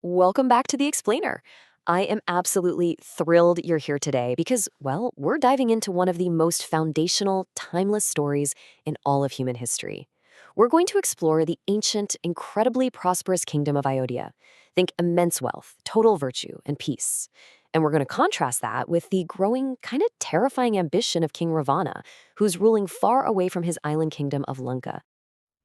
Welcome back to The Explainer. I am absolutely thrilled you're here today because, well, we're diving into one of the most foundational, timeless stories in all of human history. We're going to explore the ancient, incredibly prosperous kingdom of Iota. Think immense wealth, total virtue, and peace. And we're going to contrast that with the growing, kind of terrifying ambition of King Ravana, who's ruling far away from his island kingdom of Lanka.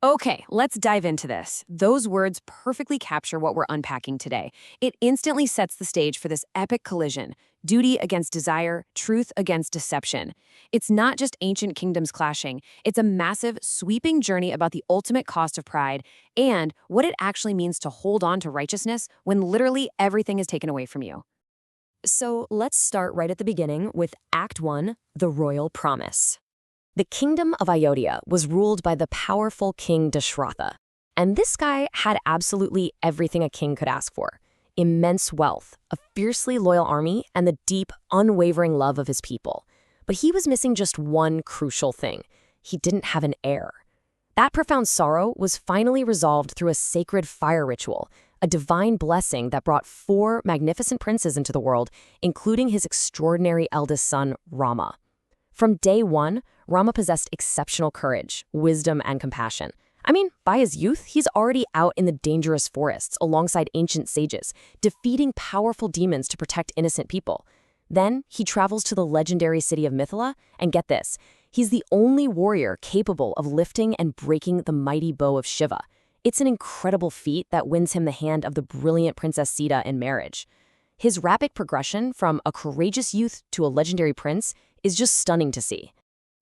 Okay, let's dive into this. Those words perfectly capture what we're unpacking today. It instantly sets the stage for this epic collision: duty against desire, truth against deception. It's not just ancient kingdoms clashing, it's a massive, sweeping journey about the ultimate cost of pride and what it actually means to hold on to righteousness when literally everything is taken away from you. So let's start right at the beginning with Act 1, the Royal Promise. The kingdom of Ayodhya was ruled by the powerful King Dashratha. And this guy had absolutely everything a king could ask for: immense wealth, a fiercely loyal army, and the deep, unwavering love of his people. But he was missing just one crucial thing: he didn't have an heir. That profound sorrow was finally resolved through a sacred fire ritual, a divine blessing that brought four magnificent princes into the world, including his extraordinary eldest son, Rama. From day one, Rama possessed exceptional courage, wisdom, and compassion. I mean, by his youth, he's already out in the dangerous forests alongside ancient sages, defeating powerful demons to protect innocent people. Then, he travels to the legendary city of Mithila, and get this, he's the only warrior capable of lifting and breaking the mighty bow of Shiva. It's an incredible feat that wins him the hand of the brilliant Princess Sita in marriage. His rapid progression from a courageous youth to a legendary prince is just stunning to see.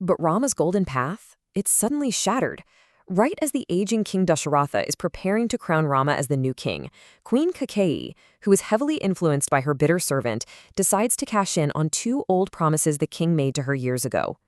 But Rama's golden path, it's suddenly shattered. Right as the aging King Dasharatha is preparing to crown Rama as the new king, Queen Kakeyi, who is heavily influenced by her bitter servant, decides to cash in on two old promises the king made to her years ago.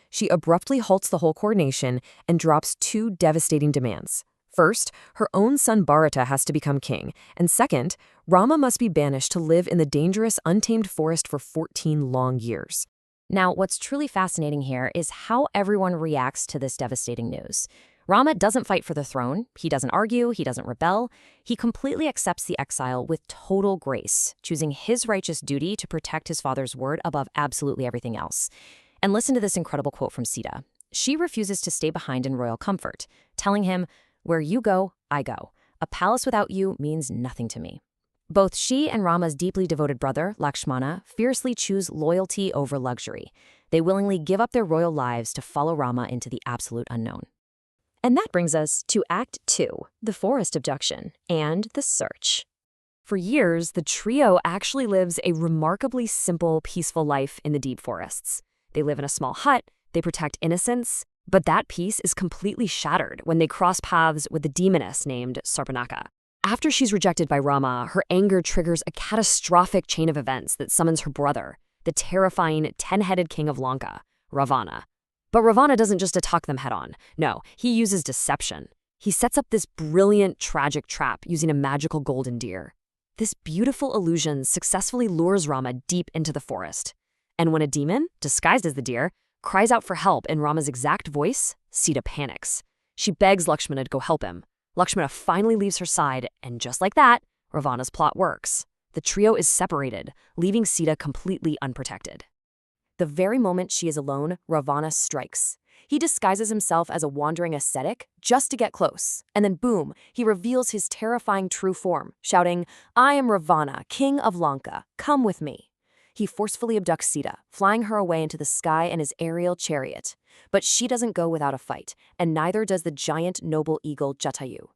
She abruptly halts the whole coronation and drops two devastating demands. First, her own son Bharata has to become king, and second, Rama must be banished to live in the dangerous, untamed forest for 14 long years. Now, what's truly fascinating here is how everyone reacts to this devastating news. Rama doesn't fight for the throne, he doesn't argue, he doesn't rebel. He completely accepts the exile with total grace, choosing his righteous duty to protect his father's word above absolutely everything else. And listen to this incredible quote from Sita. She refuses to stay behind in royal comfort, telling him, "Where you go, I go. A palace without you means nothing to me." Both she and Rama's deeply devoted brother, Lakshmana, fiercely choose loyalty over luxury. They willingly give up their royal lives to follow Rama into the absolute unknown. And that brings us to Act 2, the forest abduction and the search. For years, the trio actually lives a remarkably simple, peaceful life in the deep forests. They live in a small hut, they protect innocence, but that peace is completely shattered when they cross paths with the demoness named Sarpanaka. After she's rejected by Rama, her anger triggers a catastrophic chain of events that summons her brother, the terrifying 10-headed king of Lanka, Ravana. But Ravana doesn't just attack them head-on. No, he uses deception. He sets up this brilliant, tragic trap using a magical golden deer. This beautiful illusion successfully lures Rama deep into the forest. And when a demon, disguised as the deer, cries out for help in Rama's exact voice, Sita panics. She begs Lakshmana to go help him. Lakshmana finally leaves her side, and just like that, Ravana's plot works. The trio is separated, leaving Sita completely unprotected. The very moment she is alone, Ravana strikes. He disguises himself as a wandering ascetic just to get close, and then boom, he reveals his terrifying true form, shouting, "I am Ravana, king of Lanka, come with me." He forcefully abducts Sita, flying her away into the sky in his aerial chariot. But she doesn't go without a fight, and neither does the giant noble eagle Jatayu.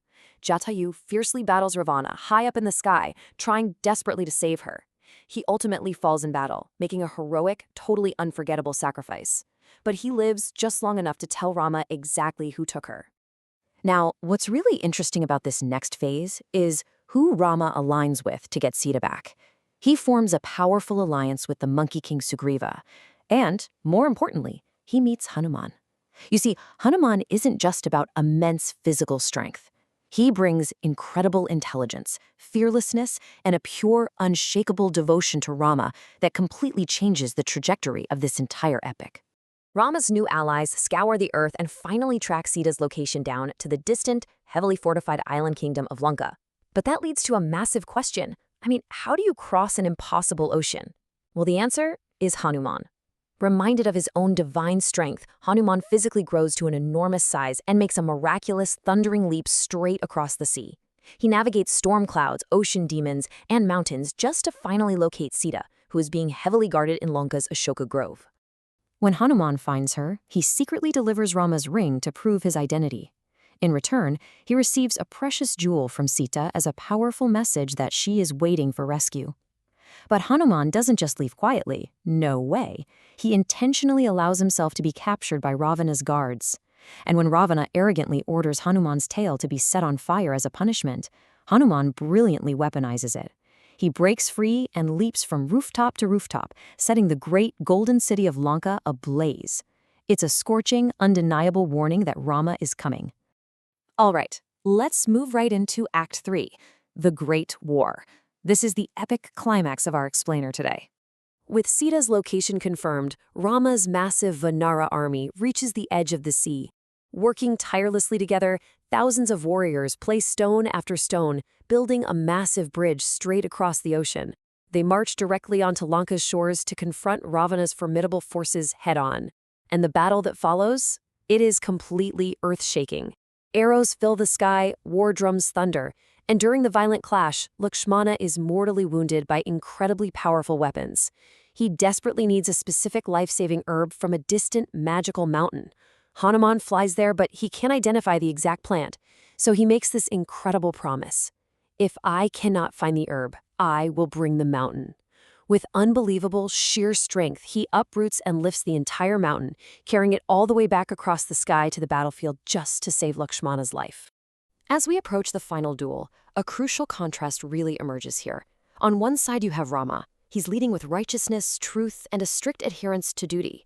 Jatayu fiercely battles Ravana high up in the sky, trying desperately to save her. He ultimately falls in battle, making a heroic, totally unforgettable sacrifice. But he lives just long enough to tell Rama exactly who took her. Now, what's really interesting about this next phase is who Rama aligns with to get Sita back. He forms a powerful alliance with the Monkey King Sugriva, and, more importantly, he meets Hanuman. You see, Hanuman isn't just about immense physical strength. He brings incredible intelligence, fearlessness, and a pure, unshakable devotion to Rama that completely changes the trajectory of this entire epic. Rama's new allies scour the earth and finally track Sita's location down to the distant, heavily fortified island kingdom of Lanka. But that leads to a massive question. I mean, how do you cross an impossible ocean? Well, the answer is Hanuman. Reminded of his own divine strength, Hanuman physically grows to an enormous size and makes a miraculous, thundering leap straight across the sea. He navigates storm clouds, ocean demons, and mountains just to finally locate Sita, who is being heavily guarded in Lanka's Ashoka Grove. When Hanuman finds her, he secretly delivers Rama's ring to prove his identity. In return, he receives a precious jewel from Sita as a powerful message that she is waiting for rescue. But Hanuman doesn't just leave quietly. No way. He intentionally allows himself to be captured by Ravana's guards. And when Ravana arrogantly orders Hanuman's tail to be set on fire as a punishment, Hanuman brilliantly weaponizes it. He breaks free and leaps from rooftop to rooftop, setting the great golden city of Lanka ablaze. It's a scorching, undeniable warning that Rama is coming. All right, let's move right into Act 3, the Great War. This is the epic climax of our explainer today. With Sita's location confirmed, Rama's massive Vanara army reaches the edge of the sea. Working tirelessly together, thousands of warriors place stone after stone, building a massive bridge straight across the ocean. They march directly onto Lanka's shores to confront Ravana's formidable forces head-on. And the battle that follows? It is completely earth-shaking. Arrows fill the sky, war drums thunder, and during the violent clash, Lakshmana is mortally wounded by incredibly powerful weapons. He desperately needs a specific life-saving herb from a distant magical mountain. Hanuman flies there, but he can't identify the exact plant, so he makes this incredible promise. If I cannot find the herb, I will bring the mountain. With unbelievable, sheer strength, he uproots and lifts the entire mountain, carrying it all the way back across the sky to the battlefield just to save Lakshmana's life. As we approach the final duel, a crucial contrast really emerges here. On one side you have Rama. He's leading with righteousness, truth, and a strict adherence to duty.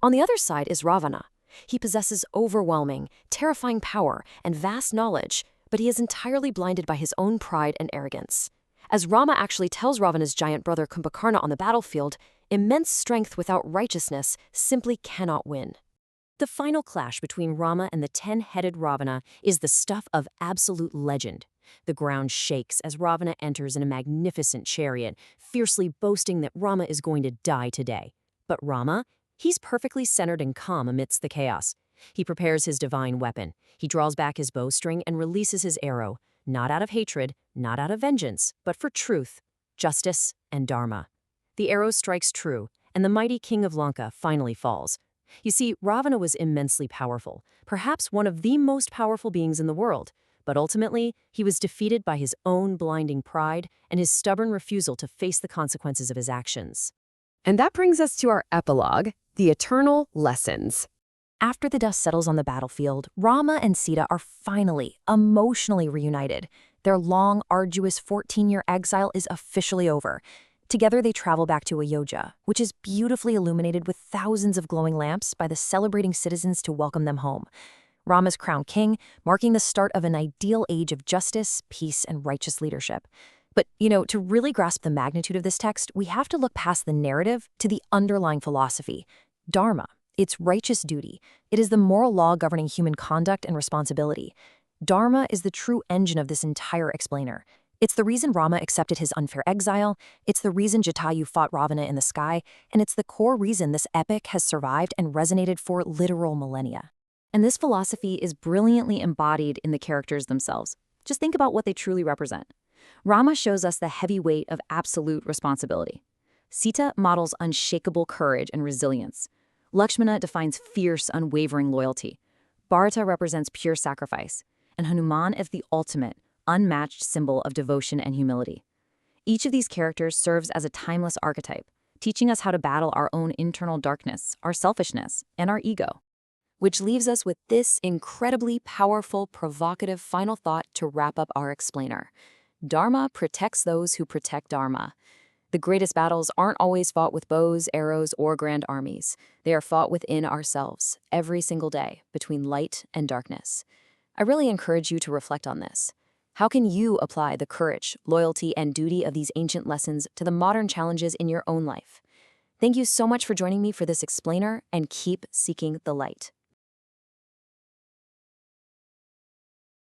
On the other side is Ravana. He possesses overwhelming, terrifying power and vast knowledge, but he is entirely blinded by his own pride and arrogance. As Rama actually tells Ravana's giant brother Kumbhakarna on the battlefield, immense strength without righteousness simply cannot win. The final clash between Rama and the 10-headed Ravana is the stuff of absolute legend. The ground shakes as Ravana enters in a magnificent chariot, fiercely boasting that Rama is going to die today. But Rama? He's perfectly centered and calm amidst the chaos. He prepares his divine weapon. He draws back his bowstring and releases his arrow, not out of hatred, not out of vengeance, but for truth, justice, and dharma. The arrow strikes true, and the mighty king of Lanka finally falls. You see, Ravana was immensely powerful, perhaps one of the most powerful beings in the world, but ultimately, he was defeated by his own blinding pride and his stubborn refusal to face the consequences of his actions. And that brings us to our epilogue, the eternal lessons. After the dust settles on the battlefield, Rama and Sita are finally, emotionally reunited. Their long, arduous 14-year exile is officially over. Together they travel back to Ayodhya, which is beautifully illuminated with thousands of glowing lamps by the celebrating citizens to welcome them home. Rama's crowned king, marking the start of an ideal age of justice, peace, and righteous leadership. But, to really grasp the magnitude of this text, we have to look past the narrative to the underlying philosophy. Dharma, it's righteous duty. It is the moral law governing human conduct and responsibility. Dharma is the true engine of this entire explainer. It's the reason Rama accepted his unfair exile, it's the reason Jatayu fought Ravana in the sky, and it's the core reason this epic has survived and resonated for literal millennia. And this philosophy is brilliantly embodied in the characters themselves. Just think about what they truly represent. Rama shows us the heavy weight of absolute responsibility. Sita models unshakable courage and resilience. Lakshmana defines fierce, unwavering loyalty. Bharata represents pure sacrifice. And Hanuman is the ultimate, unmatched symbol of devotion and humility. Each of these characters serves as a timeless archetype, teaching us how to battle our own internal darkness, our selfishness, and our ego. Which leaves us with this incredibly powerful, provocative final thought to wrap up our explainer. Dharma protects those who protect Dharma. The greatest battles aren't always fought with bows, arrows, or grand armies. They are fought within ourselves, every single day, between light and darkness. I really encourage you to reflect on this. How can you apply the courage, loyalty, and duty of these ancient lessons to the modern challenges in your own life? Thank you so much for joining me for this explainer, and keep seeking the light.